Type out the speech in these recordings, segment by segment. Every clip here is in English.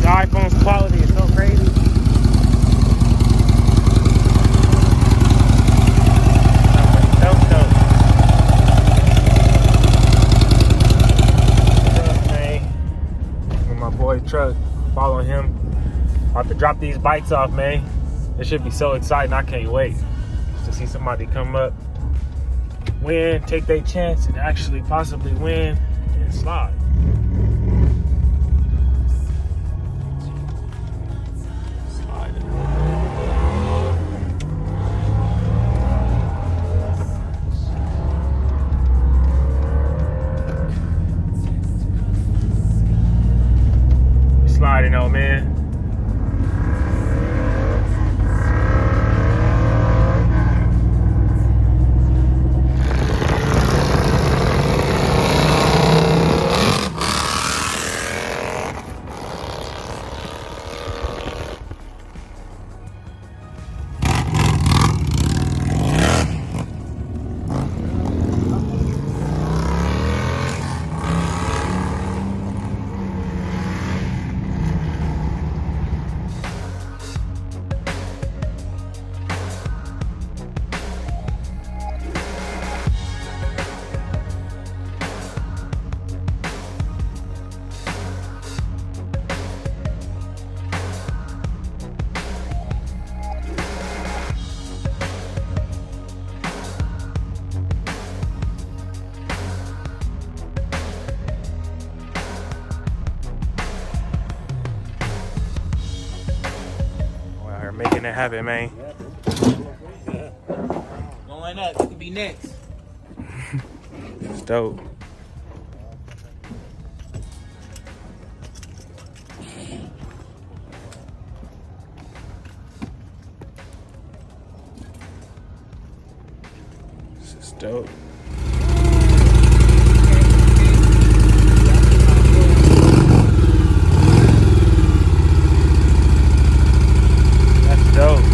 These iPhones quality is so crazy. With my boy truck, following him. About to drop these bikes off, man. It should be so exciting. I can't wait to see somebody come up, win, take their chance, and actually possibly win and slide. Sliding out, man. Making it happen, man. Don't like that. It could be next. It's dope. This is dope. Dope.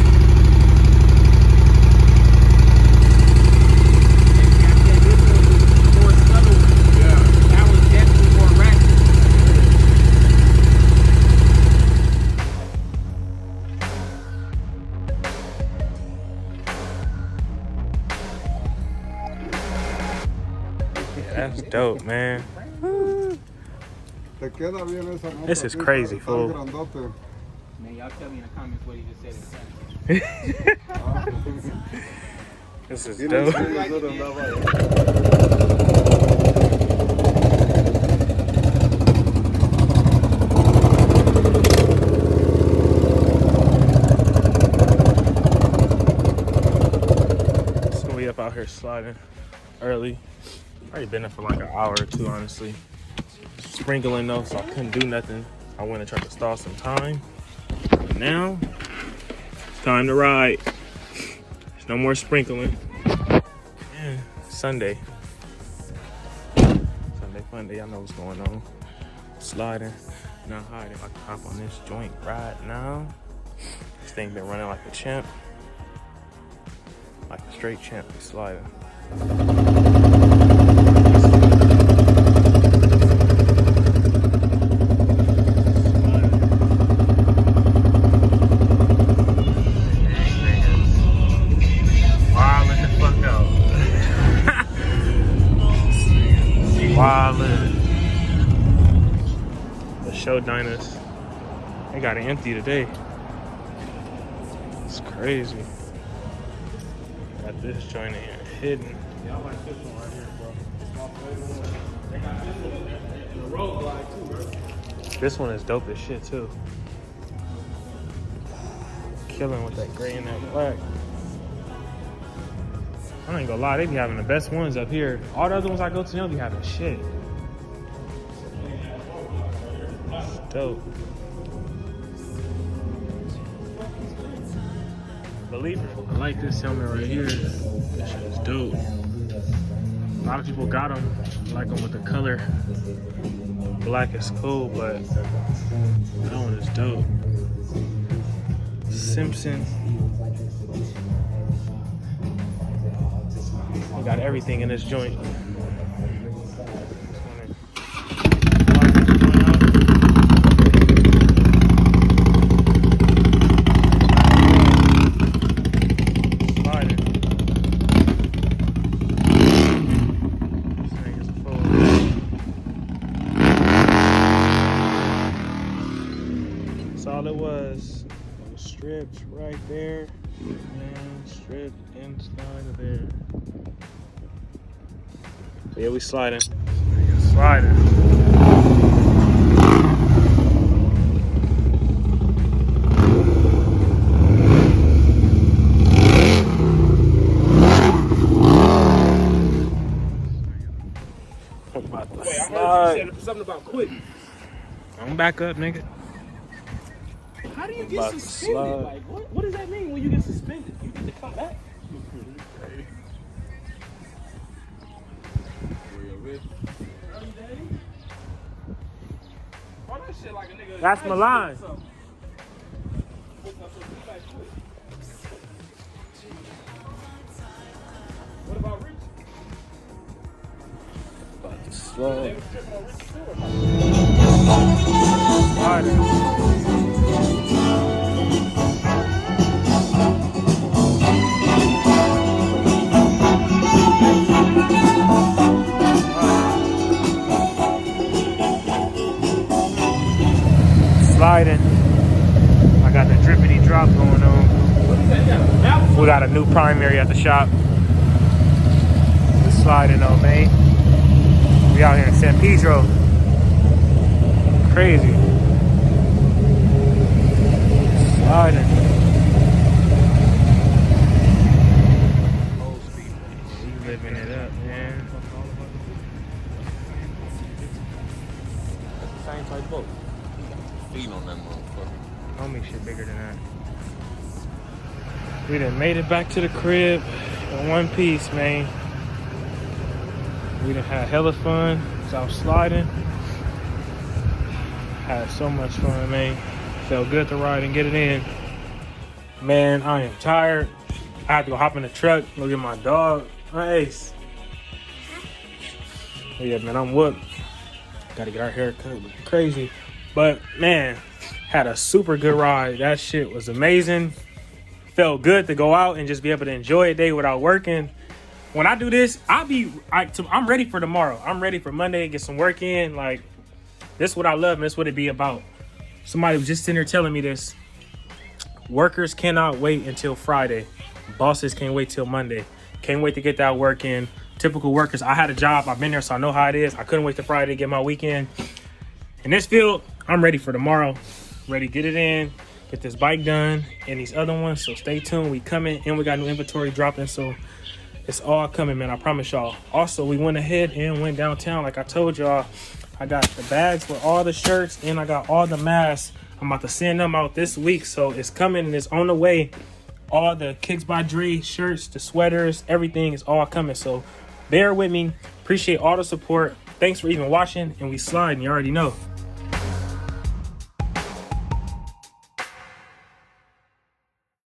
That's dope, man. This is crazy, fool. Man, y'all tell me in the comments what he just said. This is dope. So we up out here sliding early. Already been there for like an hour or two, honestly. Sprinkling though, so I couldn't do nothing. I went and tried to stall some time. But now, it's time to ride. There's no more sprinkling. Yeah, Sunday. Sundayfunday, y'all know what's going on. Sliding, not hiding. I can hop on this joint right now. This thing been running like a champ. Like a straight champ, be sliding. The show diners, they got it empty today. It's crazy. Got this joint in here hidden. Yeah, I like this one right here, bro. They got this one, the Roadkings too, bro. This one is dope as shit too. Killing with that gray and that black. I ain't gonna lie, they be having the best ones up here. All the other ones I go to, they don't be having shit. It's dope. Believer. I like this helmet right here. This shit is dope. A lot of people got them. I like them with the color. Black is cool, but that one is dope. Simpson. We got everything in this joint. all it was. Those strips right there. And strip inside of there. So yeah, we sliding. Sliding. Wait, I heard you said something about quitting. I'm back up, nigga. How do you About get to suspended? slide. Like, what does that mean when you get suspended? You get to come back? Why that shit like a nigga? That's my line. What about Rich? About to slow. They was tripping on Rich too. Sliding. I got the drippity drop going on. We got a new primary at the shop. We're sliding though, man. We out here in San Pedro. Crazy. Sliding. We living it up, man. That's the same type boat. Feet on that motherfucker. Homie shit bigger than that. We done made it back to the crib in one piece, man. We done had hella fun. Was out sliding. Had so much fun, man. Felt good to ride and get it in. Man, I am tired. I have to go hop in the truck, go get my dog. Nice. Yeah, man, I'm whooped. Gotta get our hair cut. Looking crazy. But, man, had a super good ride. That shit was amazing. Felt good to go out and just be able to enjoy a day without working. When I do this, I'm ready for tomorrow. I'm ready for Monday, get some work in. Like, this is what I love and this is what it be about. Somebody was just sitting there telling me this. Workers cannot wait until Friday. Bosses can't wait till Monday. Can't wait to get that work in. Typical workers. I had a job. I've been there, so I know how it is. I couldn't wait till Friday to get my weekend. In this field, I'm ready for tomorrow. Ready to get it in. Get this bike done and these other ones. So stay tuned. We coming and we got new inventory dropping. So it's all coming, man. I promise y'all. Also, we went ahead and went downtown. Like I told y'all, I got the bags for all the shirts and I got all the masks. I'm about to send them out this week. So it's coming and it's on the way. All the Builtbydre shirts, the sweaters, everything is all coming. So bear with me. Appreciate all the support. Thanks for even watching. And we sliding. You already know.